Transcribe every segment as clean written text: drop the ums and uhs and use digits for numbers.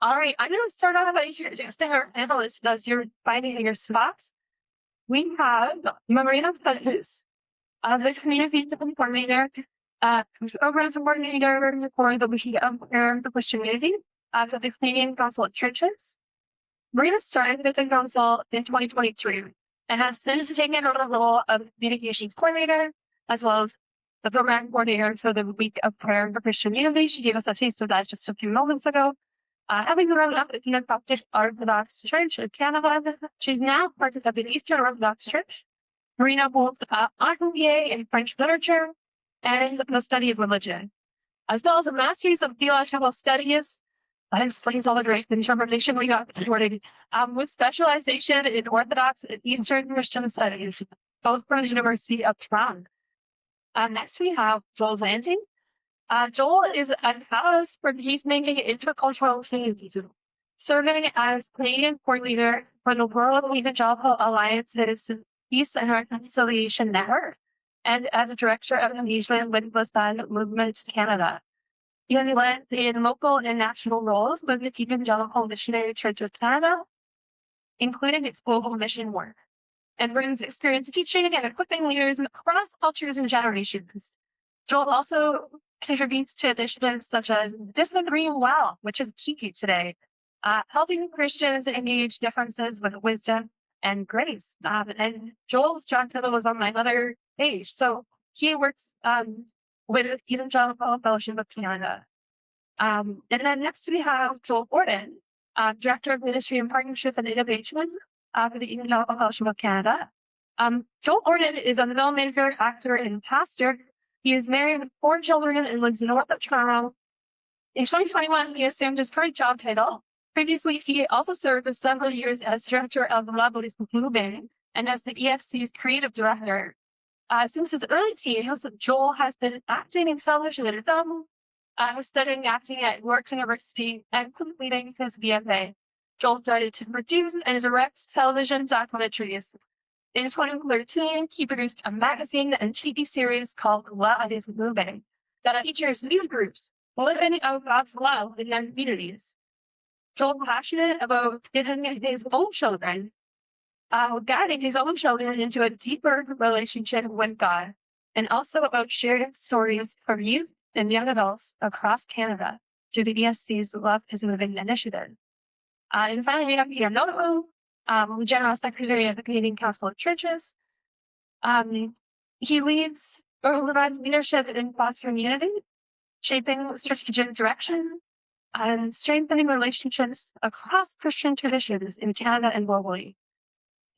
All right, I'm going to start off by introducing our panelists as you're finding your spots. We have Marina Fentus, the Communication Coordinator, Program Coordinator for the Wiki of the Christian Community for the Canadian Council of Churches. Marina started with the Council in 2023 and has since taken on the role of Communications Coordinator as well as the Program Coordinator for the Week of Prayer for Christian Unity. She gave us a taste of that just a few moments ago. Having grown up in the Coptic Orthodox Church of Canada, she's now part of the Eastern Orthodox Church. Marina holds an MBA in French literature and the study of religion, as well as a Master's of Theological Studies. That explains all the great interpretation we got this morning, with specialization in Orthodox and Eastern Christian Studies, both from the University of Toronto. Next, we have Joel Lanting. Joel is a catalyst for peacemaking intercultural teams, serving as Canadian coordinator for the World Evangelical Alliance's Peace and Reconciliation Network, and as director of engagement with Lesbian Movement Canada. He has led in local and national roles with the Evangelical Missionary Church of Canada, including its global mission work, and brings experience teaching and equipping leaders across cultures and generations. Joel also contributes to initiatives such as Disagreeing Well, which is key today, helping Christians engage differences with wisdom and grace. And Joel's job title was on my other page. So he works with Evangelical Fellowship of Canada. And then next we have Joel Gordon, Director of Ministry and Partnership and Innovation for the Evangelical Fellowship of Canada. Joel Gordon is a filmmaker, actor, and pastor. He is married with 4 children and lives north of Toronto. In 2021, he assumed his current job title. Previously, he also served for several years as director of the Laboris Movement and as the EFC's creative director. Since his early teens, Joel has been acting in television and film, studying acting at York University, and completing his BFA. Joel started to produce and direct television documentaries. In 2013, he produced a magazine and TV series called Laboris Movement that features youth groups living out God's love in their communities. Joel is passionate about guiding his own children into a deeper relationship with God, and also about sharing stories from youth and young adults across Canada through the ESC's Love is Moving initiative. And finally, we have Peter Noto, General Secretary of the Canadian Council of Churches. He leads or provides leadership in fostering unity, shaping strategic direction, and strengthening relationships across Christian traditions in Canada and globally.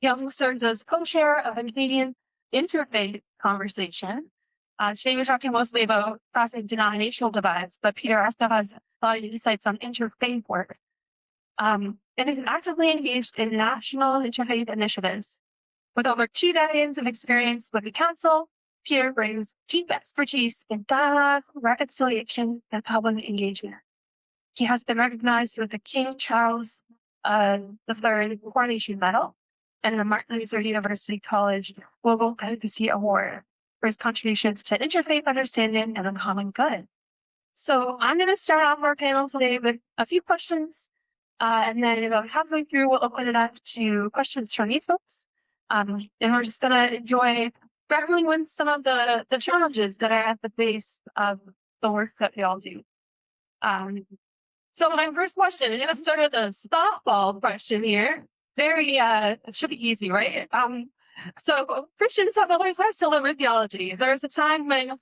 He also serves as co-chair of a Canadian interfaith conversation. Today we're talking mostly about crossing denominational divides, but Peter also has a lot of insights on interfaith work. And is actively engaged in national interfaith initiatives. With over 2 decades of experience with the Council, Peter brings deep expertise in dialogue, reconciliation, and public engagement. He has been recognized with the King Charles III Coronation Medal and the Martin Luther University College Global Advocacy Award for his contributions to interfaith understanding and the common good. So I'm going to start off our panel today with a few questions. And then about halfway through, we'll open it up to questions from you folks. And we're just going to enjoy grappling with some of the challenges that are at the base of the work that we all do. So my first question, I'm going to start with a softball question here. It should be easy, right? So Christians have always wrestled with theology. There's a time when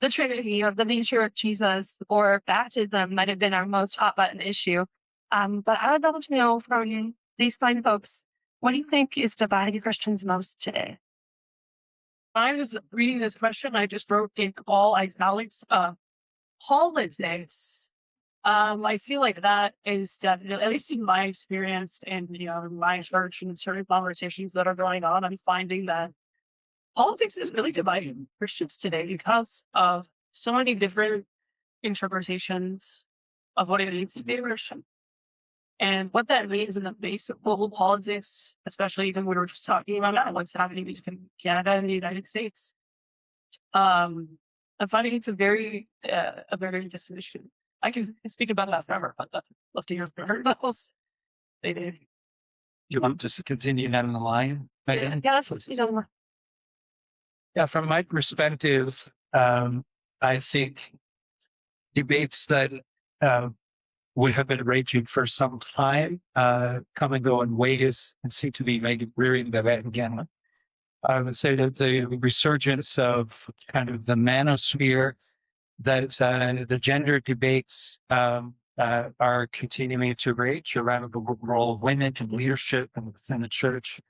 the Trinity or the nature of Jesus or baptism might have been our most hot button issue. But I would love to know from these fine folks, what do you think is dividing Christians most today? I was reading this question. I just wrote in all italics, politics. I feel like that is definitely, at least in my experience and my church and certain conversations that are going on, I'm finding that politics is really dividing Christians today because of so many different interpretations of what it means to be a Christian. And what that means in the base of global politics, especially even when we were just talking about what's happening between Canada and the United States, I'm finding it's a very dissolution. I can speak about that forever, but love to hear from everyone else. They did. You want just to continue down the line? Yeah, that's what you know. Yeah, from my perspective, I think debates that we have been raging for some time come and go in waves and seem to be maybe rearing their head again. I would say that the resurgence of kind of the manosphere, that the gender debates are continuing to rage around the role of women in leadership and within the church,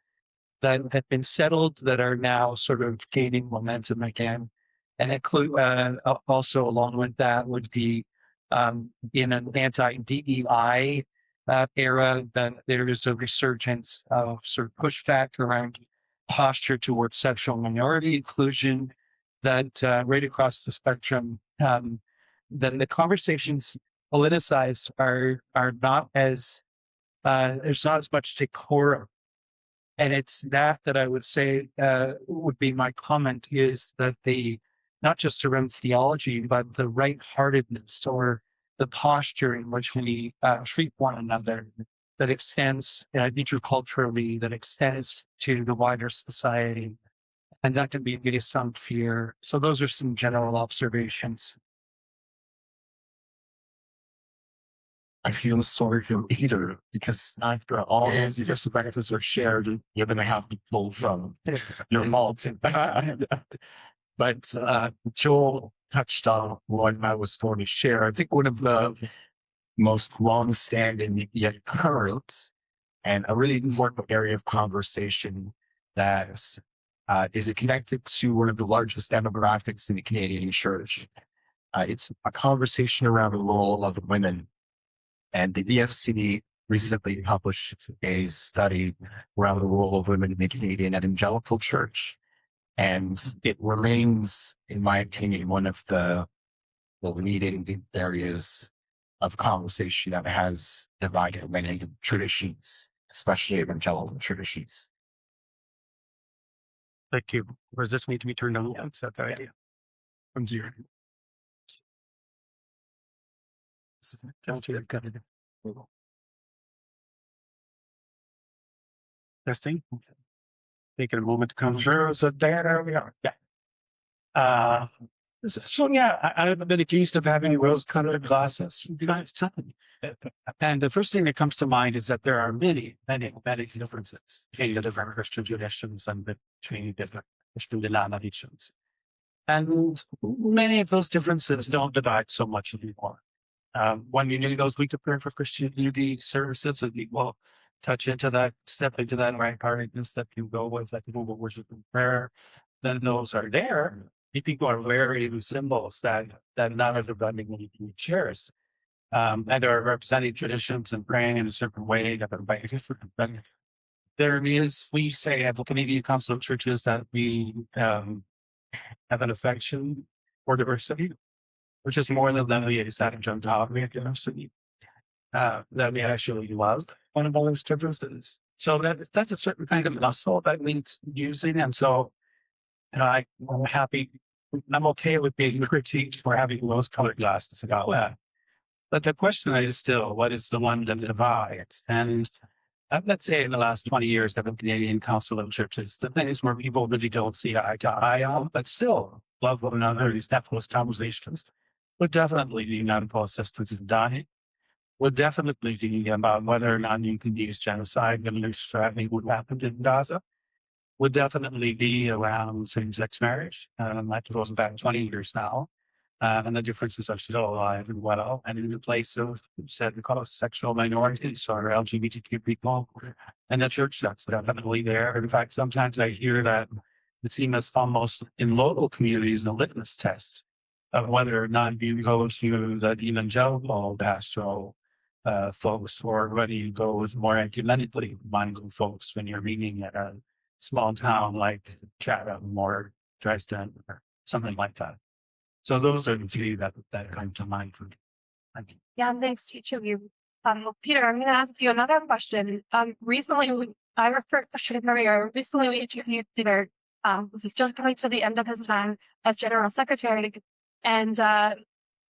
that have been settled, that are now sort of gaining momentum again. And also along with that would be in an anti-DEI era, that there is a resurgence of sort of pushback around posture towards sexual minority inclusion, that right across the spectrum, that the conversations politicized are not as there's not as much decorum. And it's that I would say would be my comment, is that not just around theology, but the right-heartedness or the posture in which we treat one another, that extends interculturally, that extends to the wider society. And that can be based on fear. So those are some general observations. I feel sorry for Peter because after all his perspectives are shared, you're going to have to pull from your faults. But Joel touched on what I was going to share. I think one of the most long-standing yet current and a really important area of conversation that is connected to one of the largest demographics in the Canadian church. It's a conversation around the role of women. And the EFC recently published a study around the role of women in the Canadian Evangelical Church. And it remains, in my opinion, one of the leading areas of conversation that has divided many traditions, especially evangelical traditions. Thank you. Or does this need to be turned on? Is that the idea? From zero. Testing. Take a moment to come through. So there we are. Yeah. So yeah, I've been accused of having rose-colored glasses. And the first thing that comes to mind is that there are many differences between the different Christian traditions and between different Christian denominations. And many of those differences don't divide so much anymore. When you do those week of prayer for Christian unity services, and people touch into that, step into that right-heartedness that you go with, that people will worship in prayer, then those are there. People are wearing symbols that none of the bending shares. And they're representing traditions and praying in a certain way that everybody different. But there is, we say at the Canadian Council of Churches that we have an affection for diversity, which is more than we accept on top of diversity. That we actually love one of those differences. So that's a certain kind of muscle that needs using. And so, I'm happy. I'm okay with being critiqued for having rose-colored glasses about that. But the question is still, what is the one that divides? And let's say in the last 20 years of the Canadian Council of Churches, the things where people really don't see eye to eye on, but still love one another, these those conversations, would definitely be medical assistance in dying, would definitely be about whether or not you can use genocide when you're strategy what happened in Gaza, would definitely be around same-sex marriage. That goes back 20 years now. And the differences are still alive and well. And in the place of, said, we call it sexual minorities or LGBTQ people. And the church, that's definitely there. In fact, sometimes I hear that it seems almost in local communities a litmus test of whether or not you go to the evangelical pastoral folks, or whether you go with more ecumenically minded folks when you're meeting at a small town like Chatham or Dresden or something like that. So those are the three that come to mind for me. Thank you. Yeah, thanks to each of you. Peter, I'm going to ask you another question. Recently, I referred to earlier. Recently, we interviewed Peter. This is just coming to the end of his time as General Secretary, and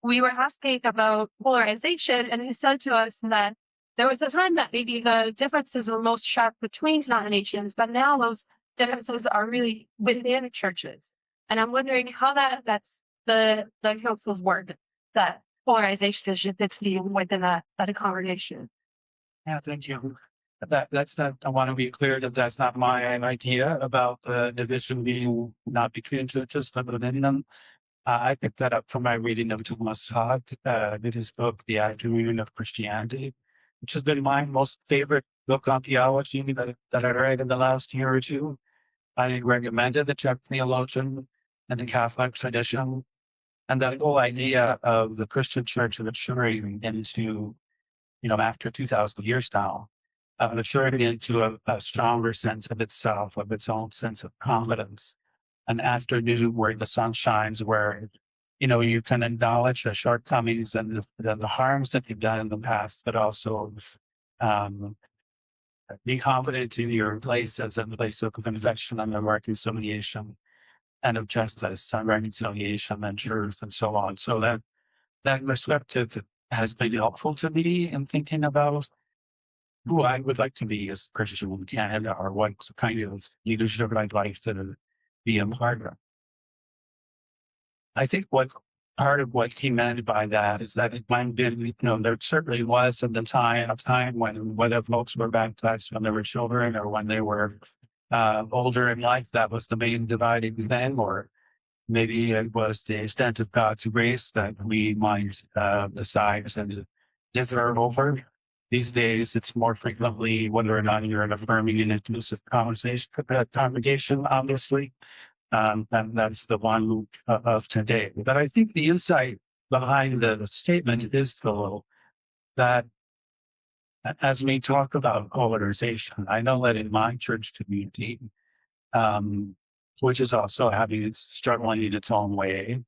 we were asking about polarization, and he said to us that there was a time that maybe the differences were most sharp between denominations, but now those differences are really within churches. And I'm wondering how that affects the council's work, that polarization is shifted to be within that congregation. Yeah, thank you. That's not, I want to be clear that that's not my idea about the division being not between churches, but within them. I picked that up from my reading of Thomas Hogg, in his book, The Afternoon of Christianity, which has been my most favorite book on theology that I read in the last year or two. I recommended the Czech theologian and the Catholic tradition, and that whole idea of the Christian church maturing into, after 2,000 years now, maturing into a stronger sense of itself, of its own sense of confidence. An afternoon where the sun shines, where you can acknowledge the shortcomings and the harms that you've done in the past, but also um, be confident in your place as a place of confession and of reconciliation and of justice and reconciliation and truth and so on. So that perspective has been helpful to me in thinking about who I would like to be as a Christian in Canada, or what kind of leadership I'd like to be a part of. I think what part of what he meant by that is that it might have been, there certainly was at the time when whether folks were baptized when they were children or when they were older in life, that was the main dividing thing, or maybe it was the extent of God's grace that we might decide to differ over. These days, it's more frequently whether or not you're an affirming and inclusive congregation, obviously. And that's the one of today. But I think the insight behind the statement is, Phil, that as we talk about polarization, I know that in my church community, which is also struggling in its own way,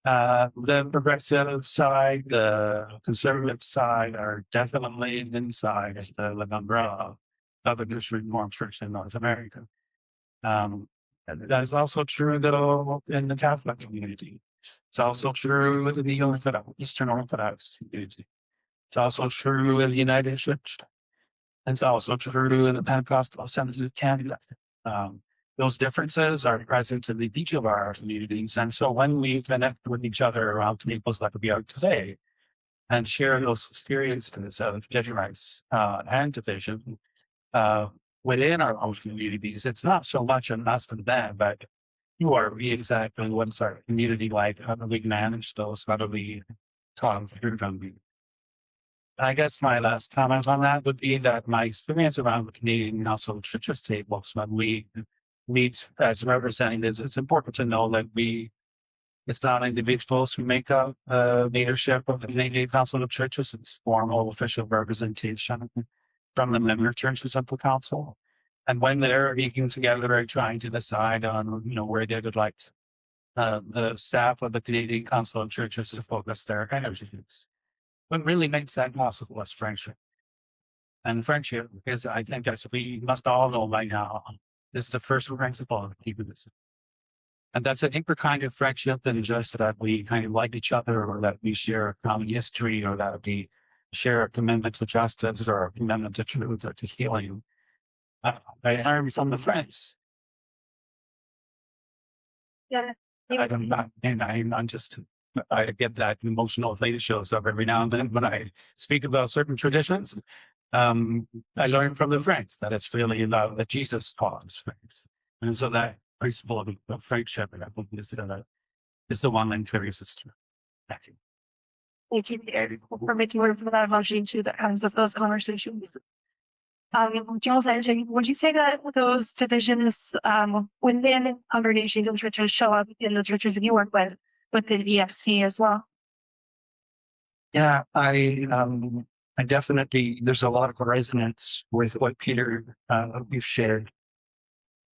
the progressive side, the conservative side are definitely inside the umbrella of the Christian Reformed Church in North America. And that is also true, though, in the Catholic community. It's also true in the Eastern Orthodox community. It's also true in the United Church. It's also true in the Pentecostal Assemblies of Canada. Those differences are present in each of our communities. And so when we connect with each other around tables like we are today and share those experiences of difference and division, within our own communities, it's not so much an us and them, but who are we exactly? What's our community like? How do we manage those? How do we talk through them? I guess my last comment on that would be that my experience around the Canadian Council Churches tables, when we meet as representatives, it's important to know that it's not individuals who make up leadership of the Canadian Council of Churches. It's formal official representation from the member churches of the council. And when they're meeting together and trying to decide on, where they would like the staff of the Canadian Council of Churches to focus their energies, what really makes that possible is friendship. And friendship is, I think, as we must all know by now, is the first principle of humanism. And that's a deeper kind of friendship than just that we kind of like each other, or that we share a common history, or that we share a commitment to justice, or a commitment to truth, or to healing. I learned from the friends. Yeah. I get that emotional thing shows up every now and then when I speak about certain traditions. I learned from the friends that it's really about that Jesus taught us friends. And so that principle of friendship, I think, is the one that carries us through. Thank you. Thank you, Eric, for making room for that emotion to the kinds of those conversations. Joel said, would you say that those divisions within congregations and churches show up in the churches that you work with within EFC as well? Yeah, I definitely, there's a lot of resonance with what Peter, you've shared.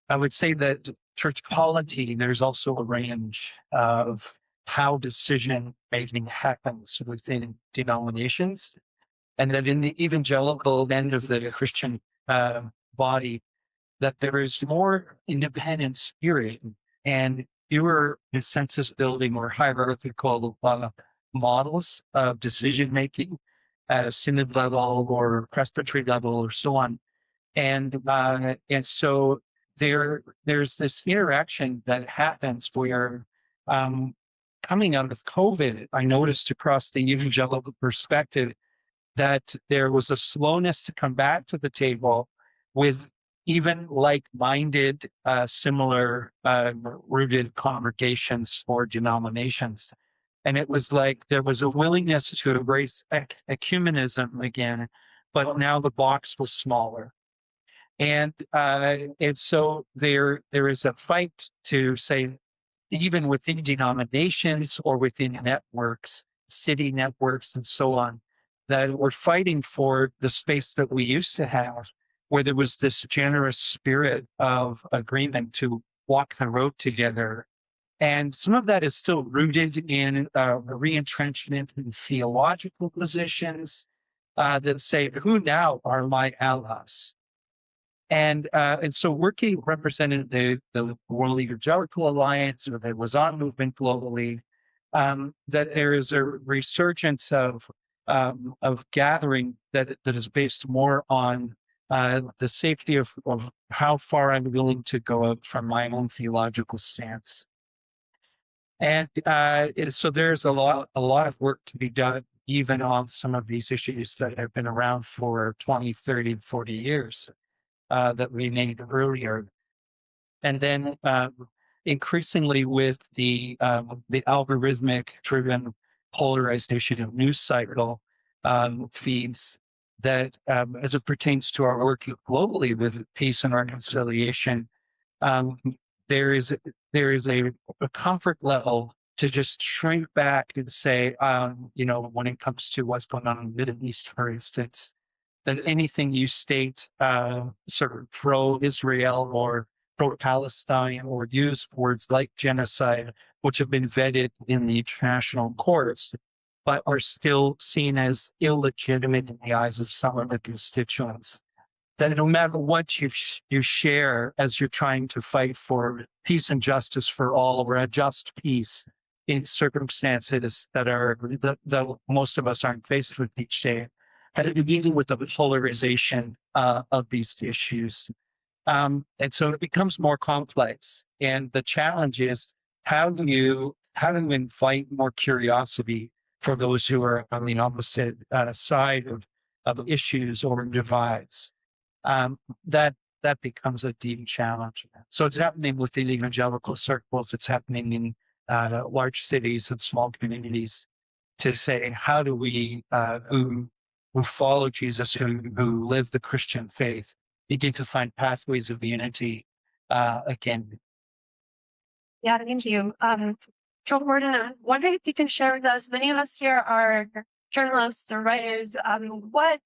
I would say that church polity, there's also a range of how decision making happens within denominations. And that in the evangelical end of the Christian body, that there is more independent spirit and fewer consensus building or hierarchical models of decision making at a synod level or presbytery level or so on. And so there's this interaction that happens where coming out of COVID, I noticed across the evangelical perspective that there was a slowness to come back to the table with even like-minded, similar rooted congregations or denominations. And it was like there was a willingness to embrace ecumenism again, but now the box was smaller. And so there is a fight to say, even within denominations or within networks, city networks, and so on, that we're fighting for the space that we used to have, where there was this generous spirit of agreement to walk the road together. And some of that is still rooted in re-entrenchment in theological positions that say, who now are my allies? And so working representing the World Evangelical Alliance or the Lausanne movement globally, that there is a resurgence of gathering that is based more on the safety of how far I'm willing to go out from my own theological stance. And so there's a lot of work to be done, even on some of these issues that have been around for 20, 30, 40 years. That we named earlier. And then increasingly with the algorithmic driven polarization of news cycle feeds that as it pertains to our work globally with peace and reconciliation, um, there is a comfort level to just shrink back and say, when it comes to what's going on in the Middle East, for instance, that anything you state sort of pro-Israel or pro-Palestine or use words like genocide, which have been vetted in the international courts, but are still seen as illegitimate in the eyes of some of the constituents. That no matter what you share as you're trying to fight for peace and justice for all, or a just peace in circumstances that most of us aren't faced with each day, and dealing with the polarization of these issues. And so it becomes more complex. And the challenge is how do you invite more curiosity for those who are on the opposite side of issues or divides? That becomes a deep challenge. So it's happening within evangelical circles. It's happening in large cities and small communities to say, how do we who follow Jesus, who live the Christian faith, begin to find pathways of unity again? Yeah, thank you. Joel Gordon, I'm wondering if you can share with us, many of us here are journalists or writers. What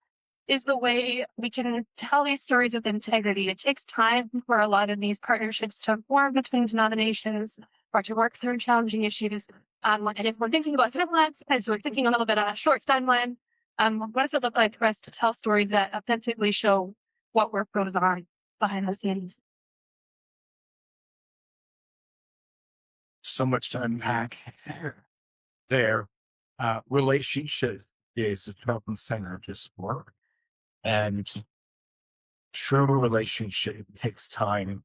is the way we can tell these stories with integrity? It takes time for a lot of these partnerships to form between denominations or to work through challenging issues. And if we're thinking about timelines, as we're thinking a little bit on a short timeline, what does it look like for us to tell stories that authentically show what work goes on behind the scenes? So much to unpack there. Relationship is the front and center of this work. And true relationship takes time.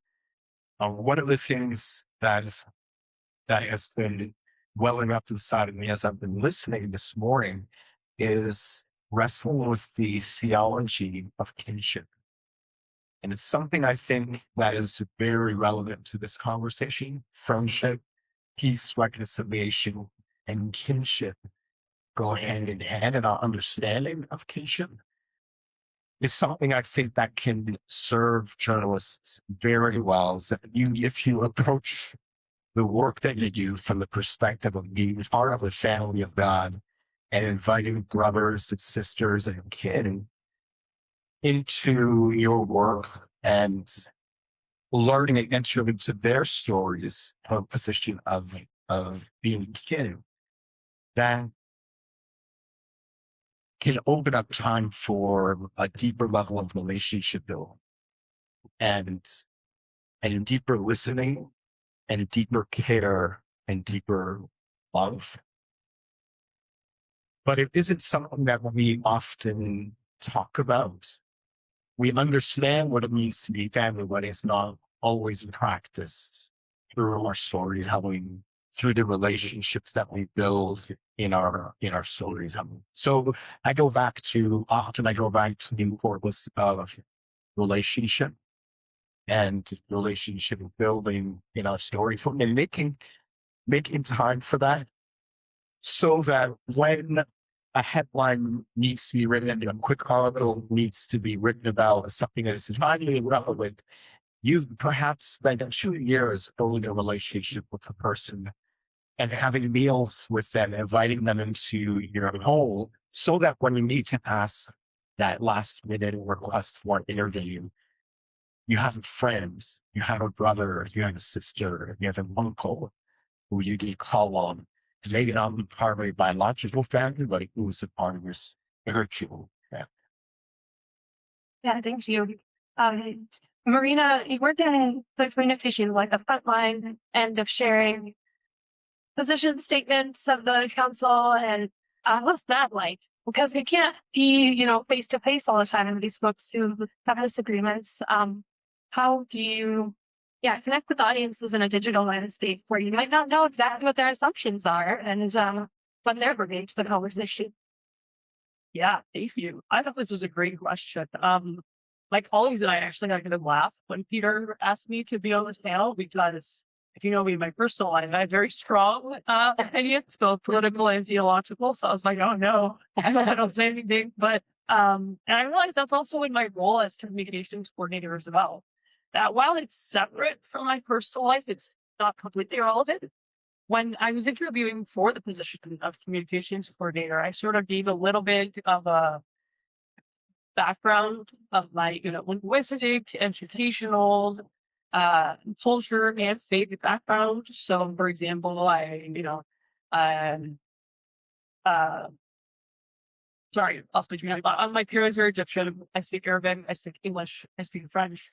One of the things that has been welling up inside of me as I've been listening this morning is wrestling with the theology of kinship. And it's something I think that is very relevant to this conversation. Friendship, peace, reconciliation, and kinship go hand in hand, and our understanding of kinship is something I think that can serve journalists very well. So if you approach the work that you do from the perspective of being part of the family of God and inviting brothers and sisters and kin into your work and learning and entering into their stories from a position of being kin, that can open up time for a deeper level of relationship building and deeper listening and deeper care and deeper love. but it isn't something that we often talk about. We understand what it means to be family, but it's not always practiced through our storytelling, through the relationships that we build in our storytelling. So I go back to the importance of relationship and relationship building in our storytelling and making time for that so that when a headline needs to be written, a quick article needs to be written about something that is highly relevant, you've perhaps spent 2 years building a relationship with a person and having meals with them, inviting them into your home so that when you need to ask that last minute request for an interview, you have a friend, you have a brother, you have a sister, you have an uncle who you can call on. Maybe not be part of a biological family, but who's a part of your spiritual family. Yeah, thank you. Marina, you work in the communication, like the front line end of sharing position statements of the council, and what's that like? Because we can't be, face to face all the time with these folks who have disagreements. How do you, connect with audiences in a digital landscape where you might not know exactly what their assumptions are and what they're bringing to the conversation? Yeah, thank you. I thought this was a great question. My colleagues and I actually got a good laugh when Peter asked me to be on this panel because if you know me in my personal life, I have very strong opinions, both political and theological. So I was like, oh no, I don't say anything. But and I realized that's also in my role as communications coordinator as well. That while it's separate from my personal life, it's not completely irrelevant. When I was interviewing for the position of communications coordinator, I sort of gave a little bit of a background of my, linguistic, educational, culture and faith background. So, for example, um, uh, sorry, I'll speak my parents are Egyptian. I speak Arabic. I speak English. I speak French.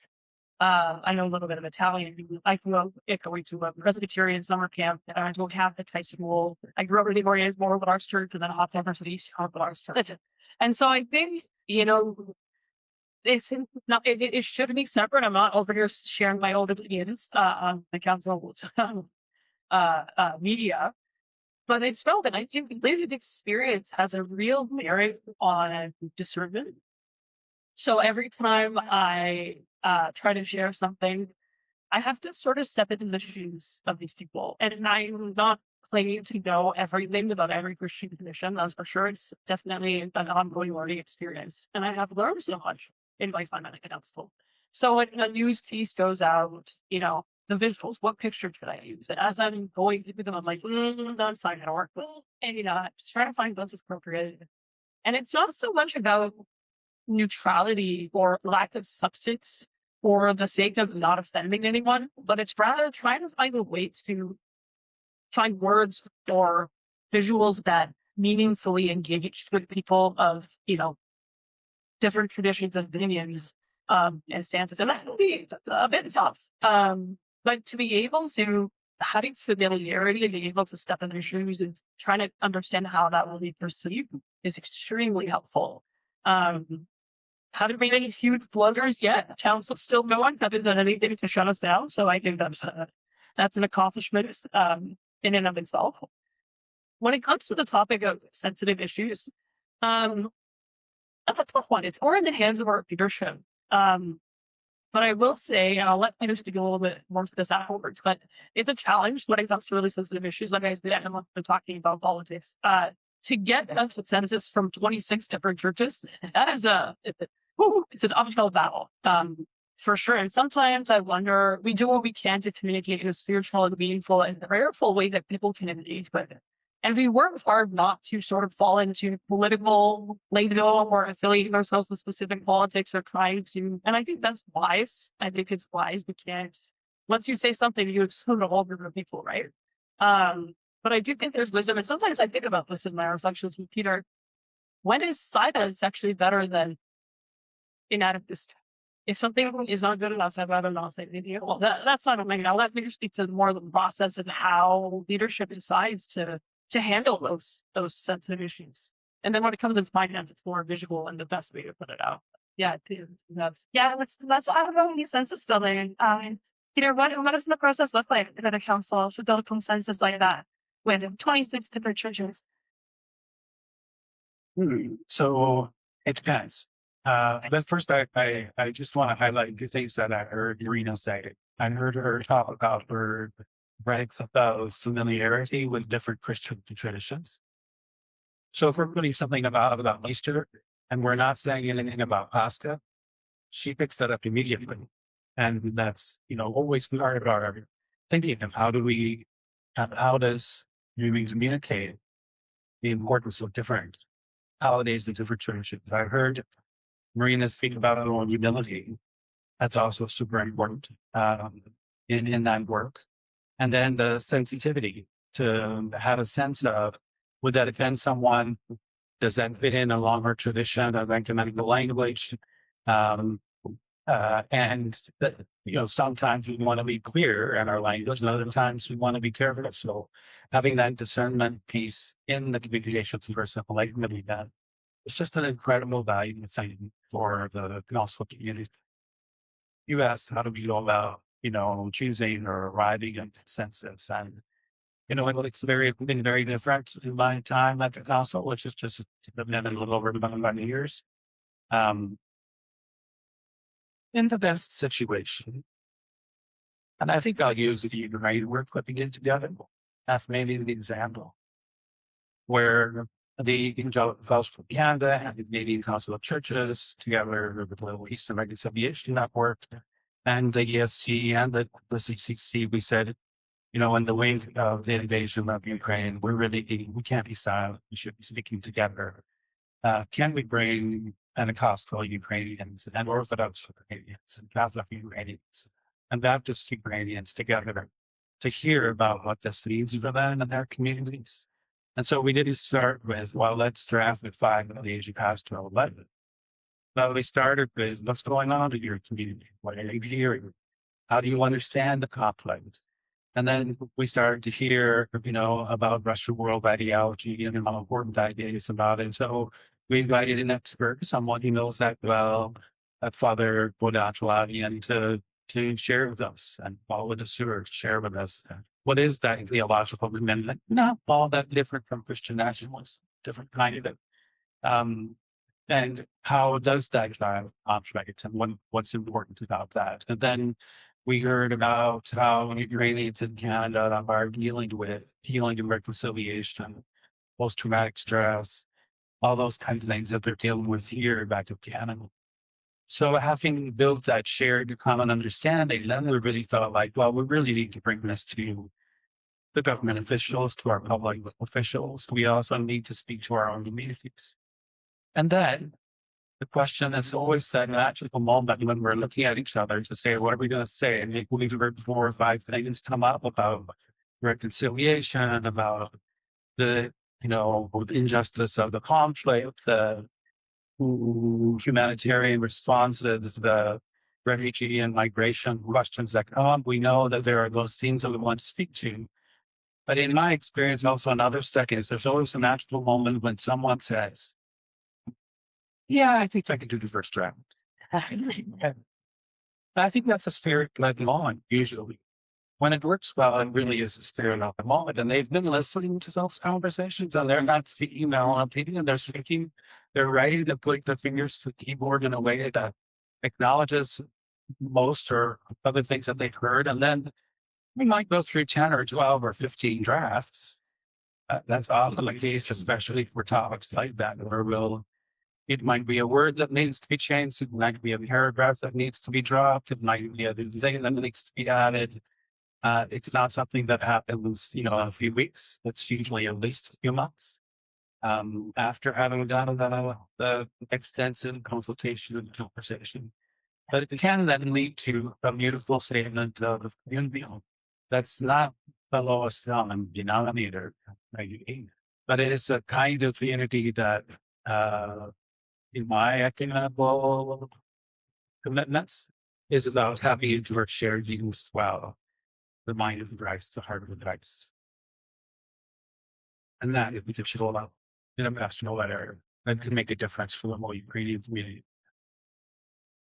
I know a little bit of Italian. I grew up going to a Presbyterian summer camp, and I don't have the high school. I grew up in the Orthodox Church, and then hopped over to the East Orthodox Church. And so I think, it's not, it should be separate. I'm not over here sharing my own opinions on the council media, but it's relevant. I think lived experience has a real merit on discernment. So every time I try to share something, I have to sort of step into the shoes of these people. And I'm not claiming to know everything about every Christian tradition, that's for sure. It's definitely an ongoing learning experience. And I have learned so much in my time at the council. So when a news piece goes out, the visuals, what picture should I use? And as I'm going through them, I'm like, that's not gonna work. And I'm just trying to find what's appropriate. And it's not so much about neutrality or lack of substance for the sake of not offending anyone, but it's rather trying to find a way to find words or visuals that meaningfully engage with people of, different traditions and opinions and stances. And that can be a bit tough. But to be able to having familiarity and being able to step in their shoes and trying to understand how that will be perceived is extremely helpful. Haven't made any huge blunders yet. Council's still going. Haven't done anything to shut us down. So I think that's an accomplishment in and of itself. When it comes to the topic of sensitive issues, that's a tough one. It's more in the hands of our leadership. But I will say, and I'll let Peter speak a little bit more to this afterwards, but it's a challenge when it comes to really sensitive issues. Like I said, I'm talking about politics. To get a consensus from 26 different churches, that is it's an uphill battle, for sure. And sometimes I wonder, we do what we can to communicate in a spiritual and meaningful and prayerful way that people can engage with it. And we work hard not to sort of fall into political lingo or affiliating ourselves with specific politics or trying to, and I think that's wise. I think it's wise. We can't, once you say something, you exclude a whole group of people, right? But I do think there's wisdom. And sometimes I think about this in my reflections with Peter. When is silence actually better than inadequacy? If something is not good enough, I'd rather not say anything. Well, that's not a thing. I'll let Peter speak to more of the process of how leadership decides to handle those sensitive issues. And then when it comes to finance, it's more visual and the best way to put it out. Yeah, that's that's what I'm going consensus building. Peter, what does the process look like at a council to build consensus like that with 26 different churches? So it depends. But first, I just want to highlight the things that I heard Marina say. I heard her talk about her breadth of familiarity with different Christian traditions. So if we're putting something about Easter and we're not saying anything about pasta, she picks that up immediately. And that's, always part of our thinking of how does we communicate the importance of different holidays and different traditions. I heard Marina speak about her own humility. That's also super important in that work. And then the sensitivity to have a sense of, would that offend someone? Does that fit in a longer tradition of ecumenical language? And that, sometimes we want to be clear in our language, and other times we want to be careful. So having that discernment piece in the communications for simple language, it's just an incredible value thing for the gospel community. You asked how do we go about, choosing or arriving at consensus, and it's been very different in my time at the council, which is just been a little over 20 years. In the best situation, and I think I'll use the United we're clipping it together. That's maybe the example where the Evangelical Fellowship of Canada and the Canadian Council of Churches, together with the Eastern Reconciliation Network and the ESC and the CCC, we said, in the wake of the invasion of Ukraine, we can't be silent. We should be speaking together. Can we bring Pentecostal Ukrainians and Orthodox Ukrainians and Catholic Ukrainians and Baptist Ukrainians together to hear about what this means for them and their communities? And so we didn't start with, well, let's draft the 5 of the Asia Pastoral 11. But we started with, what's going on in your community? What are you hearing? How do you understand the conflict? And then we started to hear, about Russian world ideology and how important that is about it. So we invited an expert, someone who knows that well, Father Bodachalavian, to share with us, and Paul the Stewart share with us what is that theological commitment. Not all that different from Christian nationalism, different kind of it. And how does that drive conflict, and what's important about that? And then we heard about how Ukrainians in Canada are dealing with healing and reconciliation, post-traumatic stress, all those kinds of things that they're dealing with here back to Canada. So having built that shared common understanding, then we really felt like, well, we really need to bring this to the government officials, to our public officials. We also need to speak to our own communities. And then the question is always that magical moment when we're looking at each other to say, what are we going to say? And we've heard 4 or 5 things come up about reconciliation, about the, injustice of the conflict, the humanitarian responses, the refugee and migration questions that come up. We know that there are those themes that we want to speak to. But in my experience, also in other seconds, there's always a magical moment when someone says, yeah, I think I could do the first draft. I think that's a spirit-led moment, usually. When it works well, it really is a spirit-led moment. And they've been listening to those conversations, and they're not speaking their own opinion. They're ready to put their fingers to the keyboard in a way that acknowledges most or other things that they've heard. And then we might go through 10 or 12 or 15 drafts. That's often the case, especially for topics like that, where it might be a word that needs to be changed. It might be a paragraph that needs to be dropped. It might be a design that needs to be added. It's not something that happens, in a few weeks. It's usually at least a few months after having done the extensive consultation and conversation. But it can then lead to a beautiful statement of community. That's not the lowest common denominator, but it is a kind of unity that in my ecumenical commitments is about having into our shared views as well. The mind of Christ, the heart of Christ. And that is the digital international that area. That can make a difference for the whole Ukrainian community.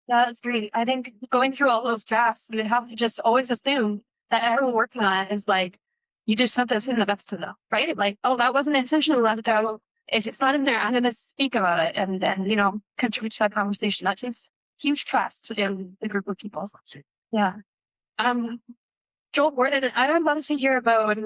Yeah, that's great. I think going through all those drafts, we have to just always assume that everyone working on it is like, you just have to assume the best of them, right? Like, oh, that wasn't intentional left out. If it's not in there, I'm going to speak about it and then, contribute to that conversation. That takes huge trust in the group of people. Yeah. Joel Gordon, I would love to hear about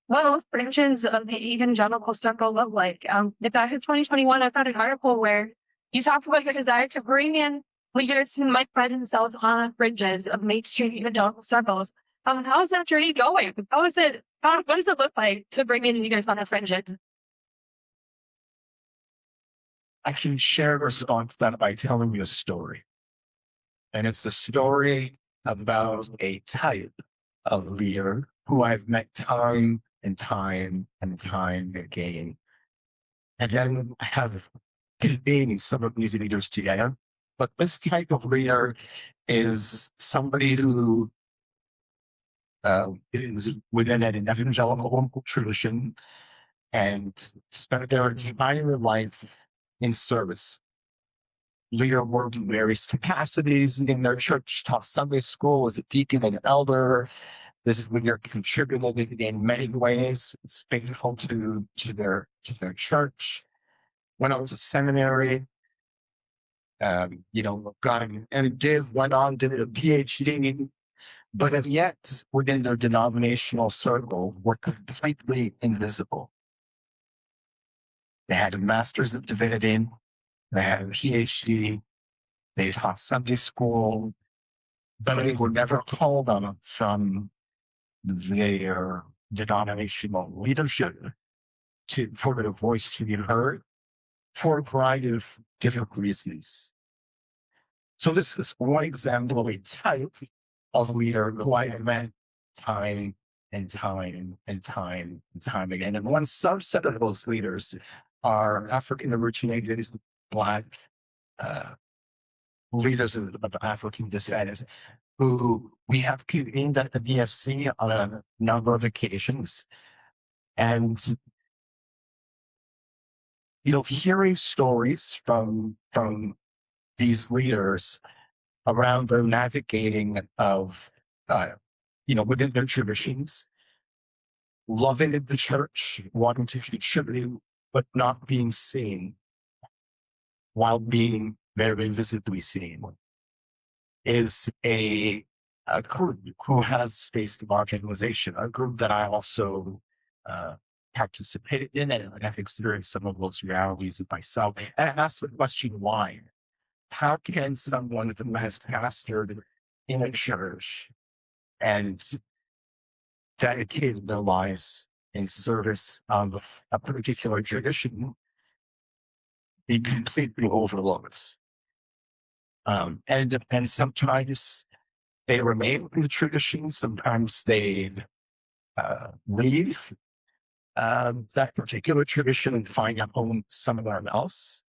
what those branches of the evangelical circle look like. Back in 2021, I found an article where you talked about your desire to bring in leaders who might find themselves on fringes of mainstream evangelical circles. How is that journey going? What does it look like to bring in leaders on the fringes? I can share a response to that by telling you a story. And it's the story about a type of leader who I've met time and time and time again. And then I have convened some of these leaders together. But this type of leader is somebody who is within an evangelical tradition and spent their entire life in service. Leader worked in various capacities in their church, taught Sunday school, was a deacon and an elder. This leader contributed in many ways, was faithful to their church, went on to seminary, got an MDiv, went on, did a PhD, but yet within their denominational circle were completely invisible. They had a master's of divinity, they had a PhD, they taught Sunday school, but they were never called on from their denominational leadership for their voice to be heard for a variety of different reasons. So this is one example of a type of leader who I have met time and time and time and time again. And one subset of those leaders are African originated Black leaders of African descent who we have convened at the DFC on a number of occasions. And, hearing stories from these leaders around the navigating of, within their traditions, loving the church, wanting to contribute, but not being seen while being very visibly seen, is a group who has faced marginalization, a group that I also participated in, and I've experienced some of those realities myself. And I asked the question, why? How can someone who has pastored in a church and dedicated their lives in service of a particular tradition be completely overlooked? And sometimes they remain in the tradition, sometimes they leave that particular tradition and find a home somewhere else.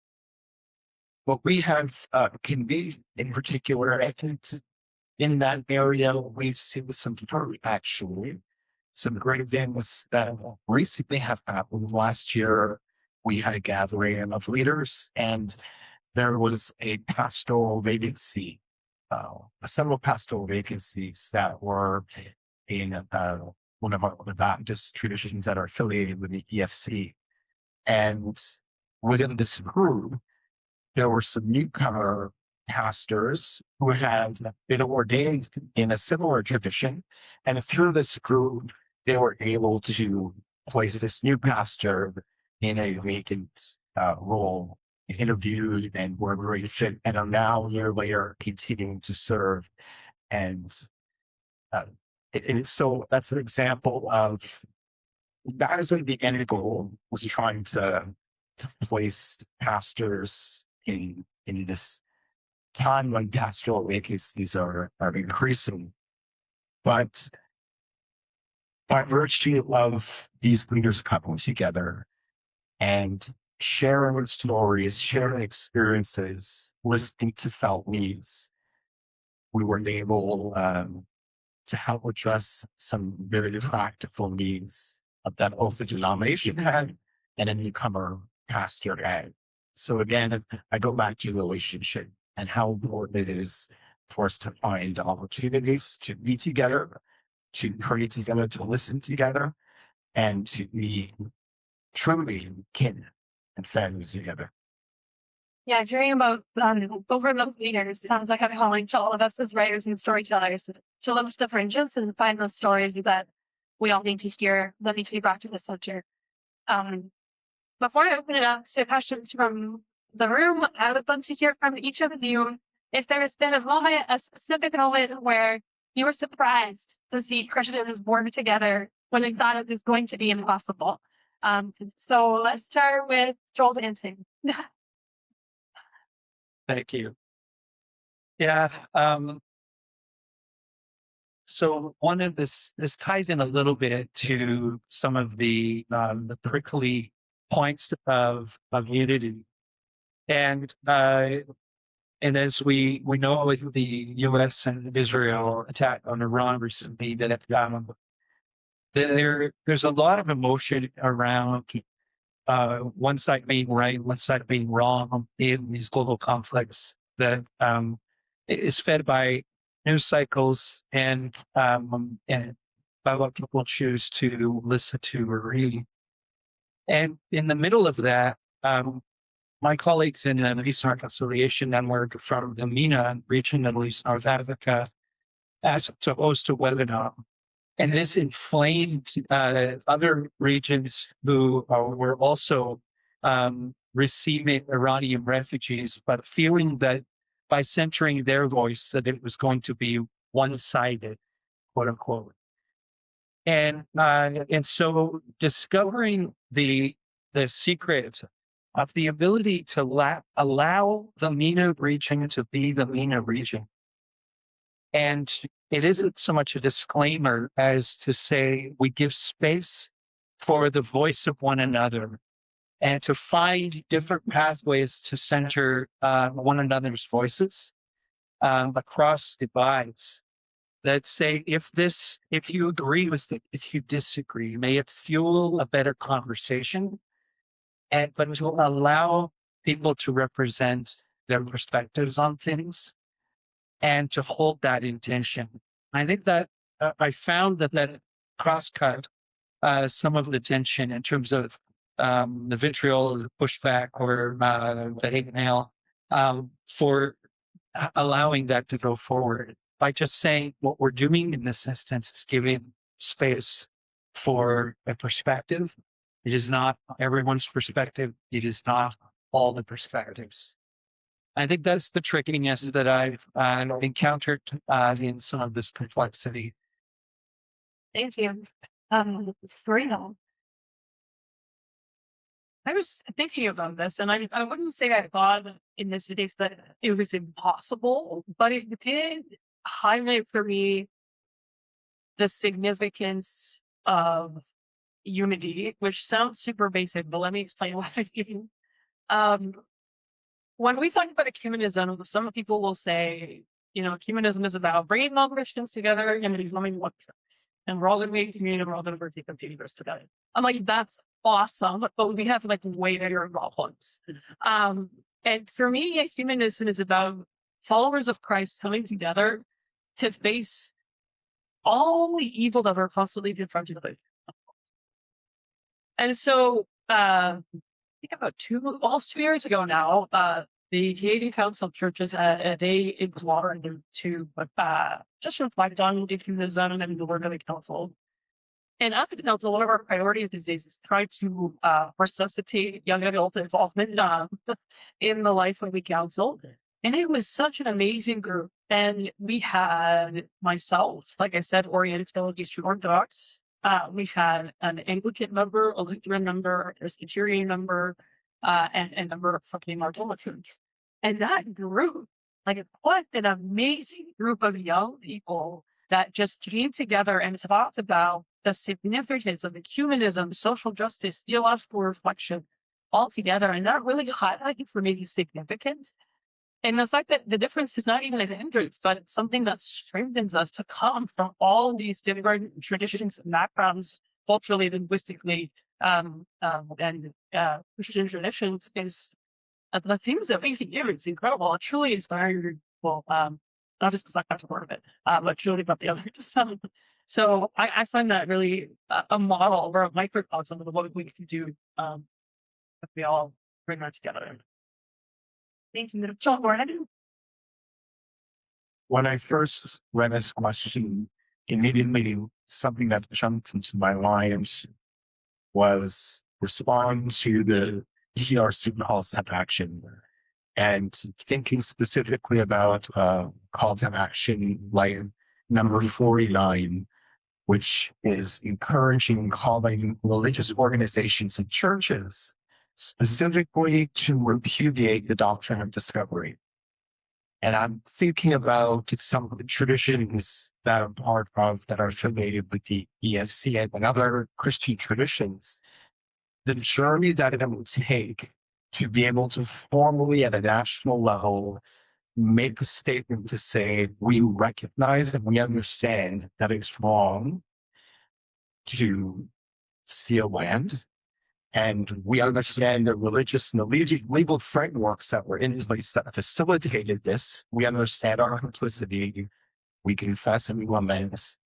What we have convened in particular, I think in that area, we've seen some great things that recently have happened. Last year, we had a gathering of leaders, and there was a pastoral vacancy, several pastoral vacancies that were in one of the Baptist traditions that are affiliated with the EFC. And within this group, there were some newcomer pastors who had been ordained in a similar tradition. And through this group, they were able to place this new pastor in a vacant role, interviewed, and were very fit, and are now a year later continuing to serve. And so that's an example of that is like the end goal, was trying to place pastors in this time when pastoral vacancies are increasing. But by virtue of these leaders coming together and sharing stories, sharing experiences, listening to felt needs, we were able to help address some very practical needs that both the denomination had and a newcomer past your ag. So again, I go back to relationship and how important it is for us to find opportunities to be together, to pray together, to listen together, and to be truly kin and family together. Yeah, hearing about overlooked leaders sounds like a calling to all of us as writers and storytellers to look to the fringes and find those stories that we all need to hear, that need to be brought to the center. Before I open it up to questions from the room, I would love to hear from each of you if there has been a specific moment where you were surprised to see Christians work together when they thought it was going to be impossible. So let's start with Joel's Anting. Thank you. Yeah. So one of this ties in a little bit to some of the prickly points of unity, and as we know with the U.S. and Israel attack on Iran recently, that there's a lot of emotion around one side being right, one side being wrong in these global conflicts that is fed by news cycles and by what people choose to listen to or read. And in the middle of that, my colleagues in the Middle Eastern Reconciliation Network from the MENA region, Middle East, North Africa, asked to host a webinar. And this inflamed other regions who were also receiving Iranian refugees, but feeling that by centering their voice, that it was going to be one-sided, quote unquote. And so discovering the secret of the ability to allow the MENA region to be the MENA region. And it isn't so much a disclaimer as to say we give space for the voice of one another and to find different pathways to center one another's voices across divides. That say, if you agree with it, if you disagree, may it fuel a better conversation, but to allow people to represent their perspectives on things and to hold that intention. I think that I found that cross-cut some of the tension in terms of the vitriol, the pushback, or the hate mail for allowing that to go forward by just saying what we're doing in this instance is giving space for a perspective. It is not everyone's perspective. It is not all the perspectives. I think that's the trickiness that I've encountered in some of this complexity. Thank you. Freedom. I was thinking about this, and I wouldn't say I thought in this case that it was impossible, but it did highlight for me the significance of unity, which sounds super basic, but let me explain what I mean. When we talk about ecumenism, some people will say, ecumenism is about bringing all Christians together and becoming one church. And we're all going to be a community, we're all going to partake of universe together. I'm like, that's awesome, but we have like way bigger problems. And for me, ecumenism is about followers of Christ coming together to face all the evil that we're constantly confronted with. And so, I think about almost 2 years ago now, the Canadian Council of Churches had a day in Florida to just reflect on ecumenism and the work of the council. And at the council, one of our priorities these days is try to resuscitate young adult involvement in the life of the council. And it was such an amazing group. And we had myself, like I said, Oriental Eastern Orthodox. We had an Anglican member, a Lutheran member, a Presbyterian member, and a member of fucking Martoma Church. And that group, like, what an amazing group of young people that just came together and talked about the significance of ecumenism, social justice, theological reflection all together. And that really highlighted for me the significance. And the fact that the difference is not even a hindrance, but it's something that strengthens us to come from all these different traditions and backgrounds, culturally, linguistically, and Christian traditions is the things that we can do. It's incredible. It truly inspired people. Not just because I got to part of it, but truly about the others. So I find that really a model or a microcosm of what we can do if we all bring that together. Thank you, John Gordon. When I first read this question, immediately something that jumped into my mind was responding to the TRC calls to action and thinking specifically about call to action like number 49, which is encouraging calling religious organizations and churches specifically to repudiate the doctrine of discovery. And I'm thinking about some of the traditions that I'm part of that are affiliated with the EFCA and other Christian traditions, the journey that it will take to be able to formally at a national level make a statement to say, we recognize and we understand that it's wrong to steal land. And we understand the religious and the legal frameworks that were in place that facilitated this. We understand our complicity. We confess and we lament.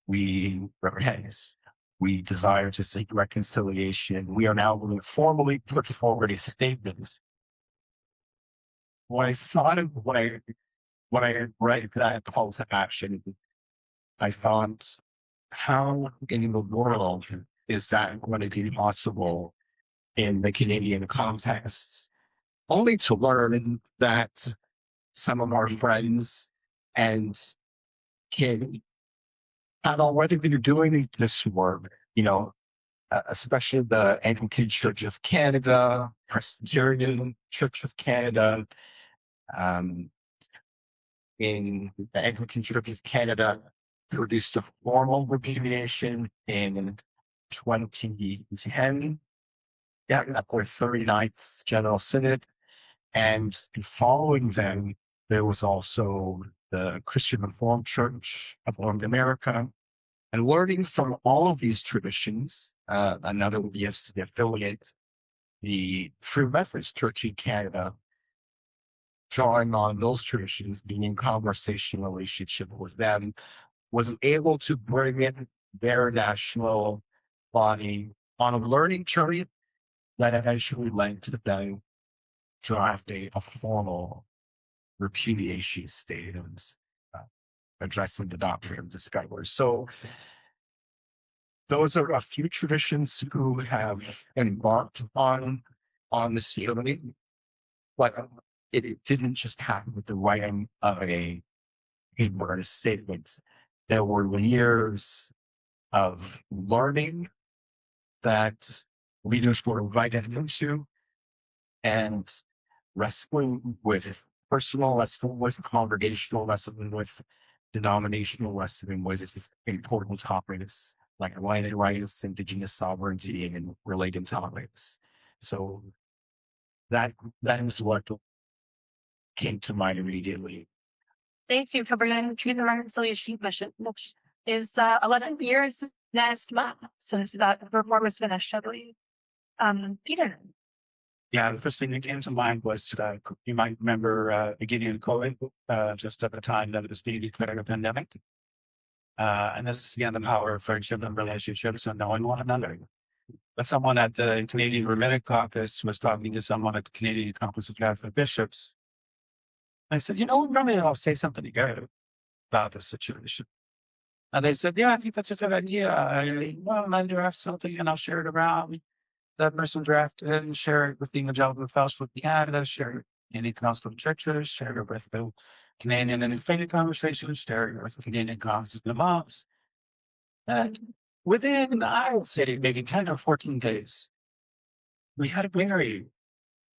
We repent. We desire to seek reconciliation. We are now going to formally put forward a statement. When I thought of when I read that call to action, I thought, how in the world is that going to be possible in the Canadian context? Only to learn that some of our friends and kids had already been doing this work, especially the Anglican Church of Canada, Presbyterian Church of Canada. In the Anglican Church of Canada, produced a formal repudiation in 2010. Yeah, at their 39th General Synod. And following them, there was also the Christian Reformed Church of North America. And learning from all of these traditions, another EFC affiliate, the Free Methodist Church in Canada, drawing on those traditions, being in conversation relationship with them, was able to bring in their national body on a learning journey that eventually led to them drafting a formal repudiation statement addressing the doctrine of discovery. So those are a few traditions who have embarked on this journey, but it didn't just happen with the writing of a paper statement. There were years of learning that leaders were invited into and wrestling with personal, wrestling with congregational, wrestling with denominational, wrestling with important topics like land rights, indigenous sovereignty, and related topics. So that is what came to mind immediately. Thank you for bringing Truth and Reconciliation Commission, which is 11 years next month since that reform was finished, I believe. Peter. Yeah, the first thing that came to mind was you might remember beginning of COVID, just at the time that it was being declared a pandemic. And this is again the power of friendship and relationships and knowing one another. But someone at the Canadian Rabbinic Caucus was talking to someone at the Canadian Conference of Catholic Bishops. I said, probably I'll say something together about this situation. And they said, yeah, I think that's a good idea. I'll draft something and I'll share it around. That person drafted and share it with the Evangelical Fellowship of Canada, share it in the Council of Churches, share it with the Canadian and Faith Conversation, share it with the Canadian Conference of the Moms. And within, I would say, maybe 10 or 14 days, we had a very